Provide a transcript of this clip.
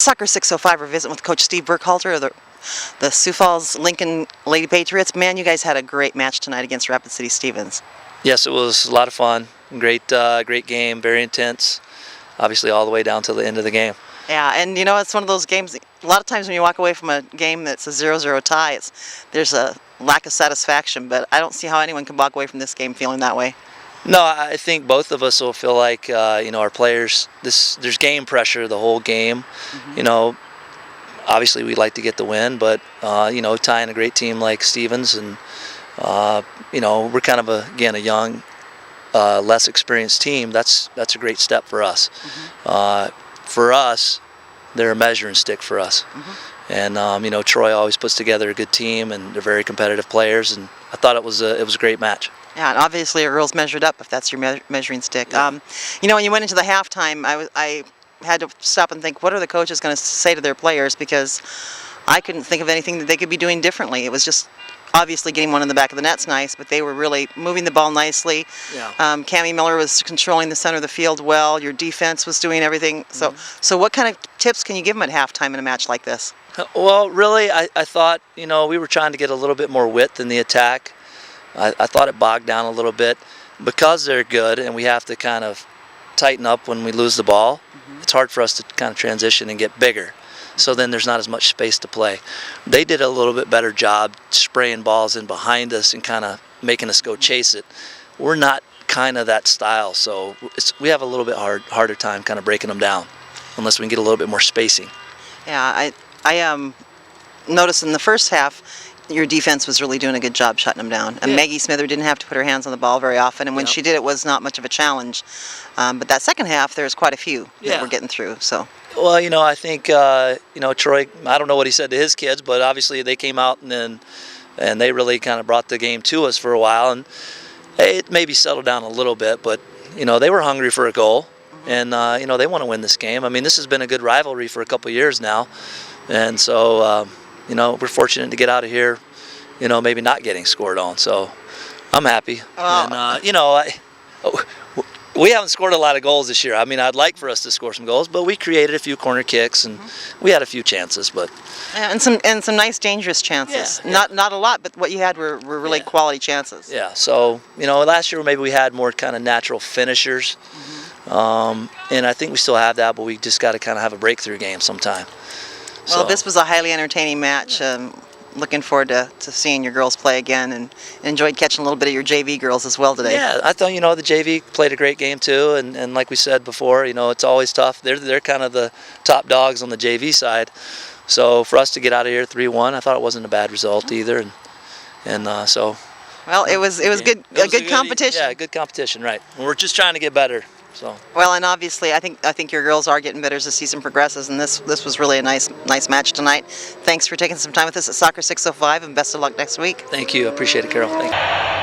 Soccer 605, we're visiting with Coach Steve Burkhalter of the Sioux Falls Lincoln Lady Patriots. Man, you guys had a great match tonight against Rapid City Stevens. Yes, it was a lot of fun. Great game, very intense. Obviously, all the way down to the end of the game. Yeah, and you know, it's one of those games, a lot of times when you walk away from a game that's a 0-0 tie, there's a lack of satisfaction, but I don't see how anyone can walk away from this game feeling that way. No, I think both of us will feel like, our players, there's game pressure the whole game. Mm-hmm. Obviously we'd like to get the win, but, tying a great team like Stevens and, we're kind of, a young, less experienced team. That's a great step for us. Mm-hmm. For us, they're a measuring stick for us. Mm-hmm. And, Troy always puts together a good team, and they're very competitive players, and I thought it was a great match. Yeah, and obviously your girls measured up, if that's your measuring stick. Yeah. When you went into the halftime, I had to stop and think, what are the coaches going to say to their players? Because I couldn't think of anything that they could be doing differently. It was just obviously getting one in the back of the net's nice, but they were really moving the ball nicely. Yeah. Cammie Miller was controlling the center of the field well. Your defense was doing everything. Mm-hmm. So what kind of tips can you give them at halftime in a match like this? Well, really, I thought, we were trying to get a little bit more width in the attack. I thought it bogged down a little bit. Because they're good and we have to kind of tighten up when we lose the ball, mm-hmm. It's hard for us to kind of transition and get bigger. So then there's not as much space to play. They did a little bit better job spraying balls in behind us and kind of making us go chase it. We're not kind of that style, so we have a little bit harder time kind of breaking them down unless we can get a little bit more spacing. Yeah, I noticed in the first half your defense was really doing a good job shutting them down. And yeah. Maggie Smither didn't have to put her hands on the ball very often, and when she did, it was not much of a challenge. But that second half, there's quite a few that we're getting through. So. Well, I think, Troy, I don't know what he said to his kids, but obviously they came out and they really kind of brought the game to us for a while. And it maybe settled down a little bit, but, they were hungry for a goal. Mm-hmm. And, they want to win this game. I mean, this has been a good rivalry for a couple of years now. And so, we're fortunate to get out of here, maybe not getting scored on. So I'm happy. And, we haven't scored a lot of goals this year. I mean, I'd like for us to score some goals, but we created a few corner kicks and we had a few chances. But and some nice dangerous chances. Yeah. Not a lot, but what you had were really quality chances. Yeah. So last year maybe we had more kind of natural finishers, and I think we still have that, but we just got to kind of have a breakthrough game sometime. Well, this was a highly entertaining match. Looking forward to seeing your girls play again, and enjoyed catching a little bit of your JV girls as well today. Yeah, I thought the JV played a great game too, and like we said before, it's always tough. They're kind of the top dogs on the JV side. So for us to get out of here 3-1, I thought it wasn't a bad result either, and so. Well, it was good, a good competition. Yeah, good competition, right? We're just trying to get better. So. Well, and obviously, I think your girls are getting better as the season progresses, and this was really a nice match tonight. Thanks for taking some time with us at Soccer 605, and best of luck next week. Thank you. I appreciate it, Carol. Thank you.